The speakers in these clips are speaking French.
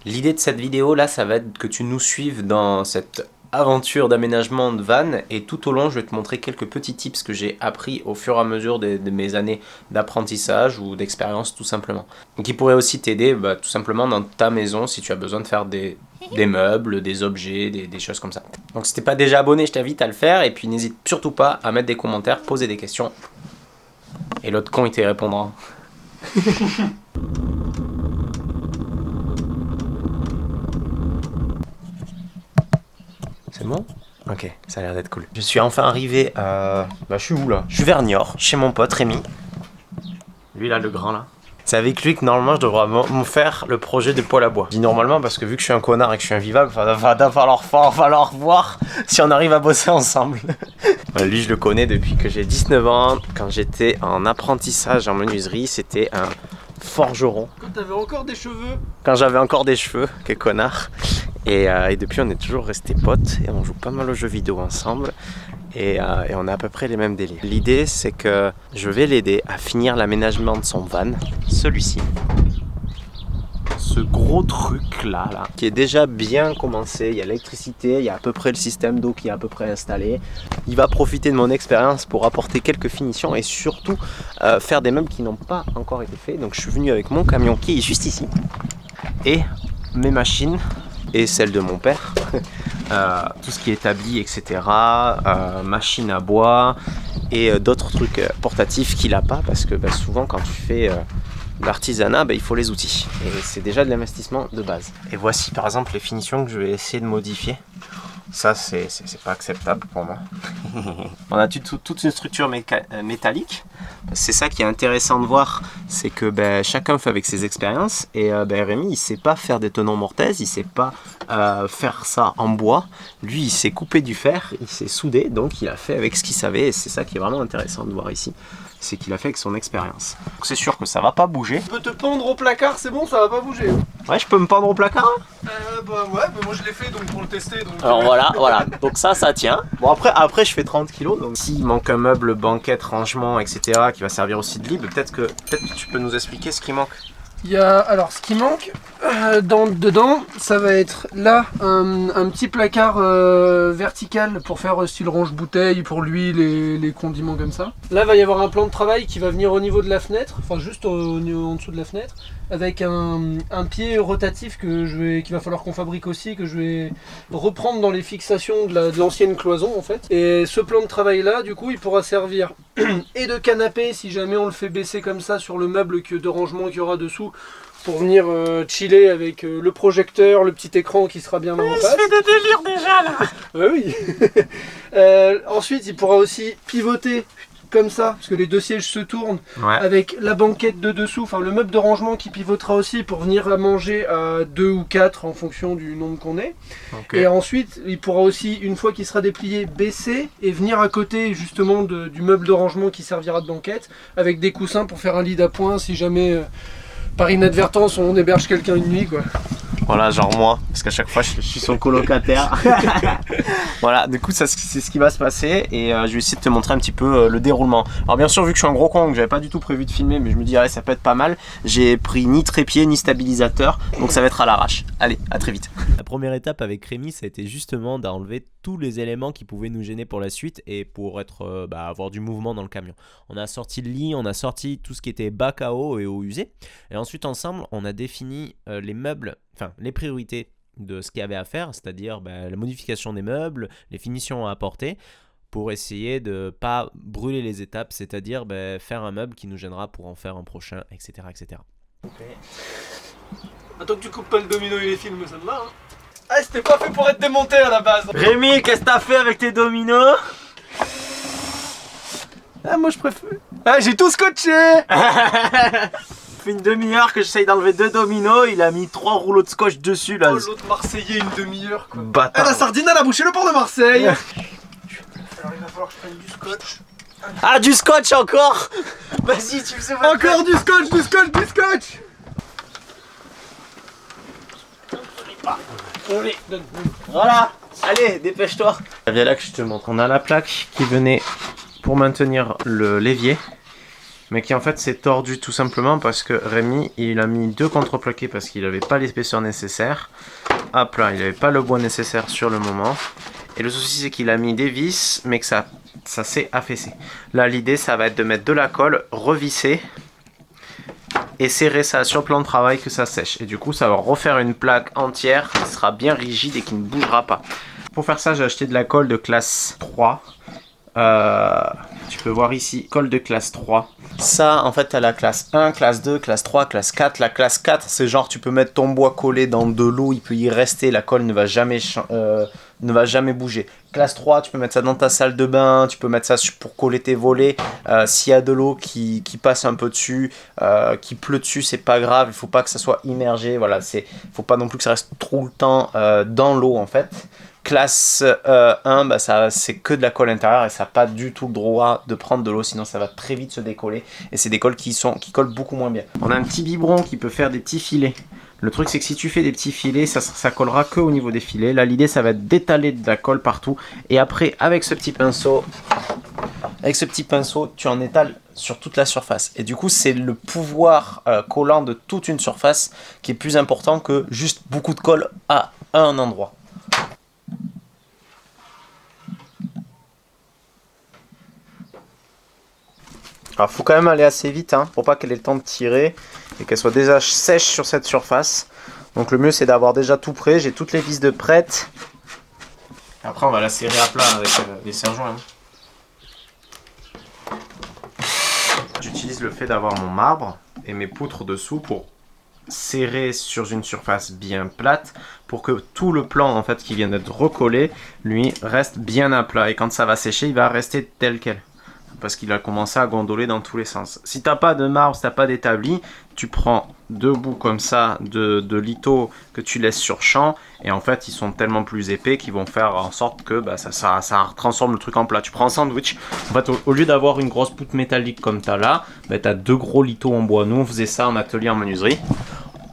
L'idée de cette vidéo là, ça va être que tu nous suives dans cette aventure d'aménagement de van, et tout au long je vais te montrer quelques petits tips que j'ai appris au fur et à mesure de mes années d'apprentissage ou d'expérience tout simplement. Qui pourraient aussi t'aider tout simplement dans ta maison si tu as besoin de faire des meubles, des objets, des choses comme ça. Donc si t'es pas déjà abonné, je t'invite à le faire, et puis n'hésite surtout pas à mettre des commentaires, poser des questions. Et l'autre con il te répondra. C'est bon? Ok, ça a l'air d'être cool. Je suis enfin arrivé à... je suis où là? Je suis vers Niort, chez mon pote Rémi. Lui là, le grand là. C'est avec lui que normalement je devrais me faire le projet de poêle à bois. Je dis normalement parce que vu que je suis un connard et que je suis invivable, il va falloir voir si on arrive à bosser ensemble. Lui je le connais depuis que j'ai 19 ans. Quand j'étais en apprentissage en menuiserie, c'était un forgeron. Quand t'avais encore des cheveux. Quand j'avais encore des cheveux, quel connard. Et depuis on est toujours restés potes et on joue pas mal aux jeux vidéo ensemble. Et on a à peu près les mêmes délires. L'idée c'est que je vais l'aider à finir l'aménagement de son van, celui-ci. Ce gros truc là, qui est déjà bien commencé, il y a l'électricité, il y a à peu près le système d'eau qui est à peu près installé. Il va profiter de mon expérience pour apporter quelques finitions et surtout faire des meubles qui n'ont pas encore été faits. Donc je suis venu avec mon camion qui est juste ici. Et mes machines et celles de mon père. Tout ce qui est établi, etc. Machine à bois et d'autres trucs portatifs qu'il n'a pas parce que souvent quand tu fais l'artisanat, il faut les outils et c'est déjà de l'investissement de base. Et voici par exemple les finitions que je vais essayer de modifier. Ça c'est pas acceptable pour moi. On a toute une structure métallique. C'est ça qui est intéressant de voir, c'est que chacun fait avec ses expériences et Rémi il sait pas faire des tenons mortaises, il sait pas faire ça en bois. Lui il sait couper du fer, il sait souder, donc il a fait avec ce qu'il savait et c'est ça qui est vraiment intéressant de voir ici. C'est qu'il a fait avec son expérience. C'est sûr que ça va pas bouger. Tu peux te pendre au placard, c'est bon, ça va pas bouger. Ouais, je peux me pendre au placard hein. Ouais, mais moi je l'ai fait donc pour le tester. Donc... Alors voilà, donc ça tient. Bon après je fais 30 kg, donc s'il manque un meuble, banquette, rangement, etc. qui va servir aussi de lit, peut-être que tu peux nous expliquer ce qui manque. Il y a, alors ce qui manque dedans, ça va être là un petit placard vertical pour faire style range-bouteille, pour l'huile et les condiments comme ça. Là va y avoir un plan de travail qui va venir au niveau de la fenêtre, enfin juste en dessous de la fenêtre, avec un pied rotatif qu'il va falloir qu'on fabrique aussi, que je vais reprendre dans les fixations de l'ancienne cloison en fait. Et ce plan de travail là, du coup, il pourra servir et de canapé si jamais on le fait baisser comme ça sur le meuble de rangement qu'il y aura dessous, pour venir chiller avec le projecteur, le petit écran qui sera bien en face. Je fais des délires déjà là. Oui. Ensuite, il pourra aussi pivoter comme ça, parce que les deux sièges se tournent, avec la banquette de dessous, enfin le meuble de rangement qui pivotera aussi pour venir à manger à 2 ou 4 en fonction du nombre qu'on est. Okay. Et ensuite, il pourra aussi, une fois qu'il sera déplié, baisser et venir à côté justement du meuble de rangement qui servira de banquette, avec des coussins pour faire un lit d'appoint si jamais... par inadvertance, on héberge quelqu'un une nuit, quoi. Voilà, genre moi, parce qu'à chaque fois je suis son colocataire. Voilà, du coup c'est ce qui va se passer et je vais essayer de te montrer un petit peu le déroulement. Alors bien sûr, vu que je suis un gros con, que j'avais pas du tout prévu de filmer, mais je me dis allez, ça peut être pas mal. J'ai pris ni trépied ni stabilisateur, donc ça va être à l'arrache. Allez, à très vite. La première étape avec Rémi, ça a été justement d'enlever tous les éléments qui pouvaient nous gêner pour la suite et pour être, avoir du mouvement dans le camion. On a sorti le lit, on a sorti tout ce qui était bac à eau et eau usée. Et ensuite ensemble, on a défini les meubles, enfin les priorités de ce qu'il y avait à faire, c'est-à-dire la modification des meubles, les finitions à apporter, pour essayer de ne pas brûler les étapes, c'est-à-dire faire un meuble qui nous gênera pour en faire un prochain, etc. etc. Okay. Attends que tu coupes pas le domino et les films, ça me va hein. Ah, c'était pas fait pour être démonté à la base. Rémi, qu'est-ce que t'as fait avec tes dominos? Ah, moi je préfère... Ah, j'ai tout scotché. Fait une demi-heure que j'essaye d'enlever 2 dominos, il a mis 3 rouleaux de scotch dessus là. Oh, l'autre Marseillais, une demi-heure quoi. Bâtard. Ah, la sardine elle a bouché le port de Marseille. Alors il va falloir que je prenne du scotch. Ah, du scotch encore. Vas-y, tu faisais encore du scotch, du scotch, du scotch. Voilà, allez, dépêche-toi. Viens là que je te montre. On a la plaque qui venait pour maintenir le l'évier. mais qui en fait s'est tordu tout simplement parce que Rémi, il a mis 2 contreplaqués parce qu'il n'avait pas l'épaisseur nécessaire. Hop là, il n'avait pas le bois nécessaire sur le moment. Et le souci, c'est qu'il a mis des vis, mais que ça s'est affaissé. Là, l'idée, ça va être de mettre de la colle, revisser et serrer ça sur le plan de travail que ça sèche. Et du coup, ça va refaire une plaque entière qui sera bien rigide et qui ne bougera pas. Pour faire ça, j'ai acheté de la colle de classe 3. Tu peux voir ici, colle de classe 3. Ça, en fait, tu as la classe 1, classe 2, classe 3, classe 4. La classe 4, c'est genre, tu peux mettre ton bois collé dans de l'eau, il peut y rester, la colle ne va jamais bouger. Classe 3, tu peux mettre ça dans ta salle de bain, tu peux mettre ça pour coller tes volets. S'il y a de l'eau qui passe un peu dessus, qui pleut dessus, c'est pas grave, il faut pas que ça soit immergé. Voilà, faut pas non plus que ça reste trop le temps dans l'eau, en fait. Classe 1, bah c'est que de la colle intérieure et ça n'a pas du tout le droit de prendre de l'eau, sinon ça va très vite se décoller. Et c'est des colles qui collent beaucoup moins bien. On a un petit biberon qui peut faire des petits filets. Le truc, c'est que si tu fais des petits filets, ça collera que au niveau des filets. Là, l'idée, ça va être d'étaler de la colle partout. Et après, avec ce petit pinceau, tu en étales sur toute la surface. Et du coup, c'est le pouvoir collant de toute une surface qui est plus important que juste beaucoup de colle à un endroit. Alors faut quand même aller assez vite pour pas qu'elle ait le temps de tirer et qu'elle soit déjà sèche sur cette surface. Donc le mieux c'est d'avoir déjà tout prêt, j'ai toutes les vis de prêtes. Après on va la serrer à plat avec les serre-joints. J'utilise le fait d'avoir mon marbre et mes poutres dessous pour serrer sur une surface bien plate pour que tout le plan en fait qui vient d'être recollé lui reste bien à plat et quand ça va sécher il va rester tel quel. Parce qu'il a commencé à gondoler dans tous les sens. Si tu n'as pas de marbre, si tu n'as pas d'établi, tu prends 2 bouts comme ça de litho que tu laisses sur champ et en fait ils sont tellement plus épais qu'ils vont faire en sorte que ça transforme le truc en plat. Tu prends un sandwich, en fait au lieu d'avoir une grosse poutre métallique comme tu as là, tu as 2 gros lithos en bois. Nous on faisait ça en atelier en menuiserie.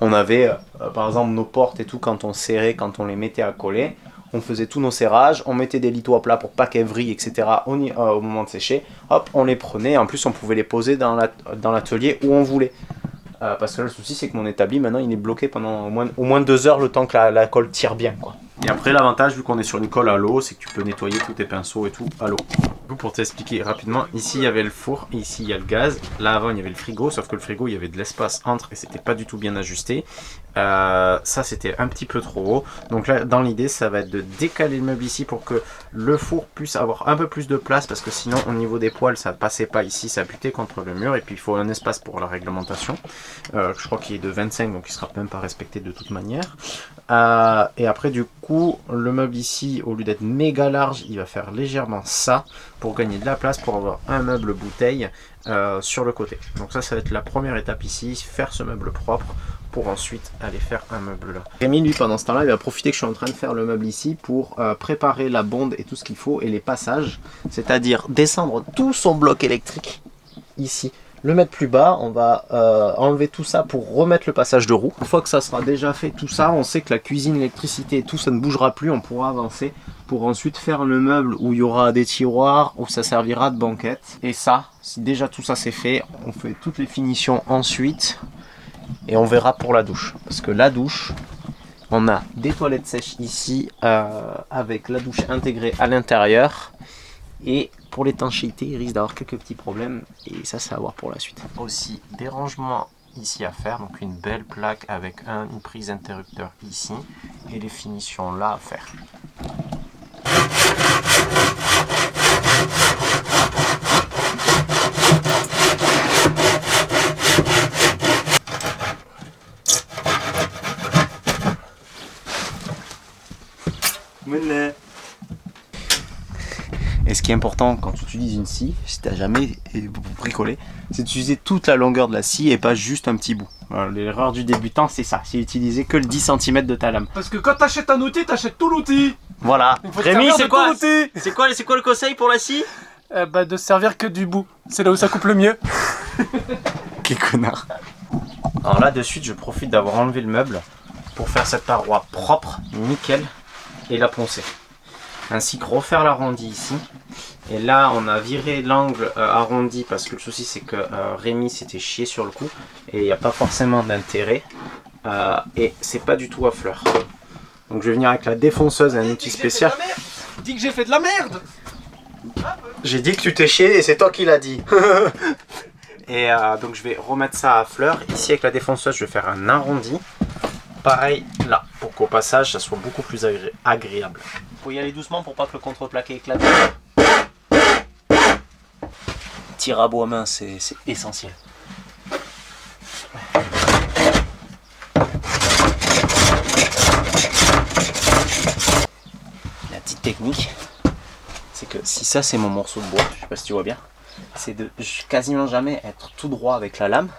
On avait par exemple nos portes et tout quand on serrait, quand on les mettait à coller. On faisait tous nos serrages, on mettait des lithos à plat pour pas qu'elles vrillent, etc. au moment de sécher. Hop, on les prenait. En plus, on pouvait les poser dans l'atelier où on voulait. Parce que là, le souci, c'est que mon établi, maintenant, il est bloqué pendant au moins 2 heures le temps que la colle tire bien, quoi. Et après, l'avantage, vu qu'on est sur une colle à l'eau, c'est que tu peux nettoyer tous tes pinceaux et tout à l'eau. Pour t'expliquer rapidement, ici il y avait le four, et ici il y a le gaz. Là avant il y avait le frigo, sauf que le frigo il y avait de l'espace entre et c'était pas du tout bien ajusté. Ça c'était un petit peu trop haut. Donc là dans l'idée ça va être de décaler le meuble ici pour que le four puisse avoir un peu plus de place parce que sinon au niveau des poêles ça passait pas ici, ça butait contre le mur et puis il faut un espace pour la réglementation. Je crois qu'il est de 25 donc il sera même pas respecté de toute manière. Et après du coup le meuble ici au lieu d'être méga large il va faire légèrement ça pour gagner de la place pour avoir un meuble bouteille sur le côté. Donc ça va être la première étape ici, faire ce meuble propre pour ensuite aller faire un meuble là. Rémi lui pendant ce temps là il va profiter que je suis en train de faire le meuble ici pour préparer la bonde et tout ce qu'il faut et les passages, c'est à dire descendre tout son bloc électrique ici, le mettre plus bas, on va enlever tout ça pour remettre le passage de roue. Une fois que ça sera déjà fait tout ça, on sait que la cuisine, l'électricité et tout ça ne bougera plus, on pourra avancer pour ensuite faire le meuble où il y aura des tiroirs, où ça servira de banquette. Et ça, si déjà tout ça c'est fait, on fait toutes les finitions ensuite et on verra pour la douche. Parce que la douche, on a des toilettes sèches ici avec la douche intégrée à l'intérieur. Et pour l'étanchéité, il risque d'avoir quelques petits problèmes et ça c'est à voir pour la suite. Aussi des rangements ici à faire, donc une belle plaque avec une prise interrupteur ici et les finitions là à faire. Et ce qui est important quand tu utilises une scie, si tu n'as jamais bricolé, c'est d'utiliser toute la longueur de la scie et pas juste un petit bout. L'erreur du débutant, c'est ça, c'est utiliser que le 10 cm de ta lame. Parce que quand tu achètes un outil, tu achètes tout l'outil. Voilà. Rémi, c'est quoi le conseil pour la scie? De servir que du bout. C'est là où ça coupe le mieux. Quel connard. Alors là, de suite, je profite d'avoir enlevé le meuble pour faire cette paroi propre, nickel, et la poncer. Ainsi que refaire l'arrondi ici Et là, on a viré l'angle arrondi parce que le souci, c'est que Rémi s'était chié sur le coup et il n'y a pas forcément d'intérêt. Et c'est pas du tout à fleur. Donc je vais venir avec la défonceuse, un outil spécial. Dis que j'ai fait de la merde. J'ai dit que tu t'es chié et c'est toi qui l'as dit. Et donc je vais remettre ça à fleur. Ici avec la défonceuse, je vais faire un arrondi. Pareil là, pour qu'au passage, ça soit beaucoup plus agréable. Faut y aller doucement pour pas que le contreplaqué éclate. Tir à bois main, c'est essentiel. La petite technique, c'est que si ça c'est mon morceau de bois, je sais pas si tu vois bien, c'est de quasiment jamais être tout droit avec la lame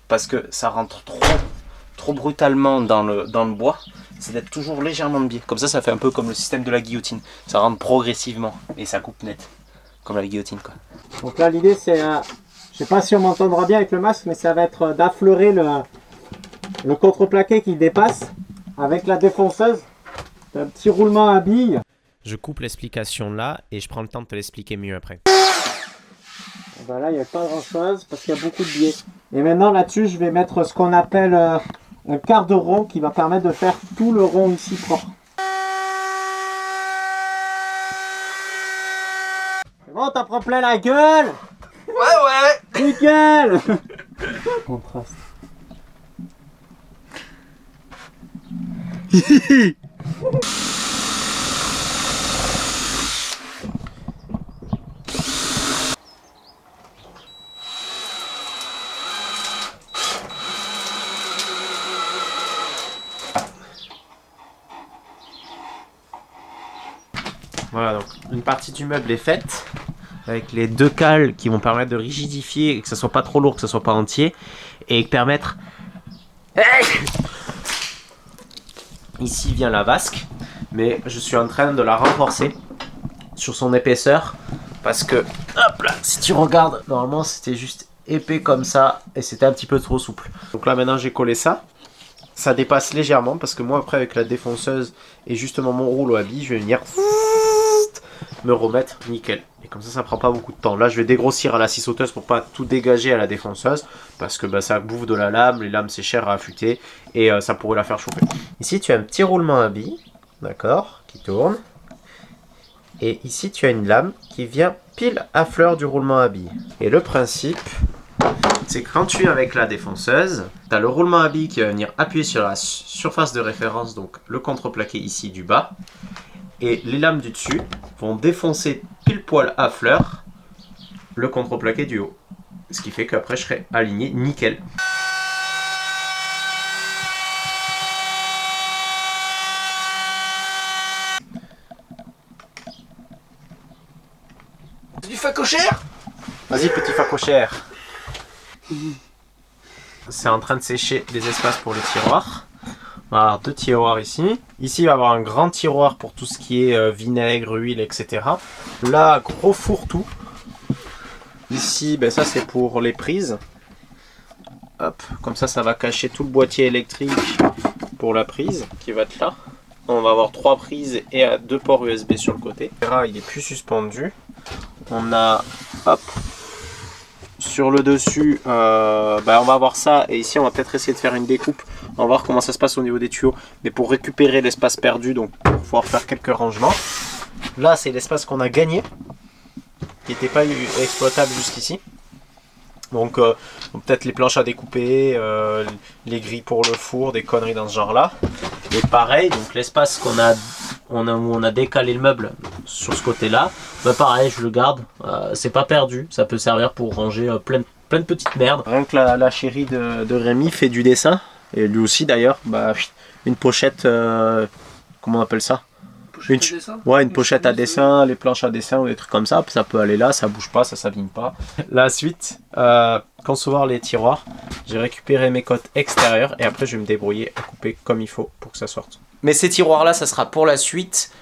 parce que ça rentre trop brutalement dans le bois. C'est d'être toujours légèrement de biais. Comme ça fait un peu comme le système de la guillotine. Ça rentre progressivement et ça coupe net, comme la guillotine quoi. Donc là l'idée c'est, je sais pas si on m'entendra bien avec le masque, mais ça va être d'affleurer le contreplaqué qui dépasse avec la défonceuse. Un petit roulement à billes. Je coupe l'explication là et je prends le temps de te l'expliquer mieux après. Ben là il n'y a pas grand chose parce qu'il y a beaucoup de biais. Et maintenant là-dessus je vais mettre ce qu'on appelle un quart de rond qui va permettre de faire tout le rond ici propre. C'est bon, t'en prends plein la gueule? Ouais. Nickel. Contraste. Voilà, donc une partie du meuble est faite avec les deux cales qui vont permettre de rigidifier et que ça soit pas trop lourd, que ça soit pas entier et permettre. Ici vient la vasque, mais je suis en train de la renforcer sur son épaisseur parce que, hop là, si tu regardes, normalement c'était juste épais comme ça et c'était un petit peu trop souple. Donc là maintenant j'ai collé ça. Ça dépasse légèrement parce que moi après avec la défonceuse et justement mon rouleau à billes, je vais venir me remettre nickel. Et comme ça prend pas beaucoup de temps. Là je vais dégrossir à la scie sauteuse pour pas tout dégager à la défonceuse parce que bah, ça bouffe de la lame, les lames c'est cher à affûter et ça pourrait la faire chauffer. Ici tu as un petit roulement à billes, d'accord, qui tourne. Et ici tu as une lame qui vient pile à fleur du roulement à billes. Et le principe, c'est que quand tu es avec la défonceuse, tu as le roulement à billes qui va venir appuyer sur la surface de référence, donc le contreplaqué ici du bas, et les lames du dessus vont défoncer pile poil à fleur le contreplaqué du haut. Ce qui fait qu'après je serai aligné nickel. C'est du facochère. Vas-y petit facochère. C'est en train de sécher des espaces pour les tiroirs. On va avoir deux tiroirs ici. Ici, il va y avoir un grand tiroir pour tout ce qui est vinaigre, huile, etc. Là, gros fourre-tout. Ici, ben ça c'est pour les prises. Hop, comme ça va cacher tout le boîtier électrique pour la prise qui va être là. On va avoir 3 prises et 2 ports USB sur le côté. Il est plus suspendu. On a, hop, sur le dessus, on va avoir ça. Et ici, on va peut-être essayer de faire une découpe. On va voir comment ça se passe au niveau des tuyaux. Mais pour récupérer l'espace perdu, donc il va falloir faire quelques rangements. Là, c'est l'espace qu'on a gagné, qui n'était pas exploitable jusqu'ici. Donc peut-être les planches à découper, les grilles pour le four, des conneries dans ce genre là. Et pareil, donc l'espace où on a décalé le meuble sur ce côté là, bah pareil je le garde, c'est pas perdu, ça peut servir pour ranger plein de petites merdes. Rien que la chérie de Rémi fait du dessin, et lui aussi d'ailleurs, bah, une pochette, comment on appelle ça? Une pochette à dessin, les planches à dessin ou des trucs comme ça, ça peut aller là, ça bouge pas, ça s'abîme pas. La suite, concevoir les tiroirs, j'ai récupéré mes côtes extérieures et après je vais me débrouiller à couper comme il faut pour que ça sorte. Mais ces tiroirs là, ça sera pour la suite.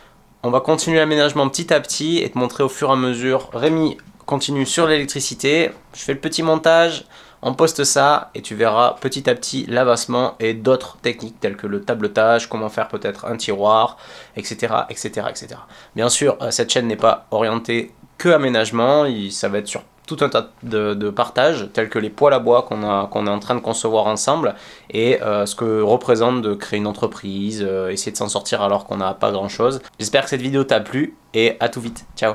On va continuer l'aménagement petit à petit et te montrer au fur et à mesure. Rémi continue sur l'électricité, je fais le petit montage. On poste ça et tu verras petit à petit l'avancement et d'autres techniques telles que le tabletage, comment faire peut-être un tiroir, etc., etc., etc. Bien sûr, cette chaîne n'est pas orientée que aménagement, ça va être sur tout un tas de partages, tels que les poêles à bois qu'on est en train de concevoir ensemble, et ce que représente de créer une entreprise, essayer de s'en sortir alors qu'on n'a pas grand chose. J'espère que cette vidéo t'a plu, et à tout vite. Ciao.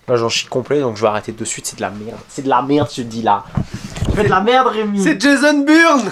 Là j'en chie complet, donc je vais arrêter de suite, c'est de la merde. C'est de la merde, je te dis là. Tu fais de la merde, Rémi. C'est Jason Bourne.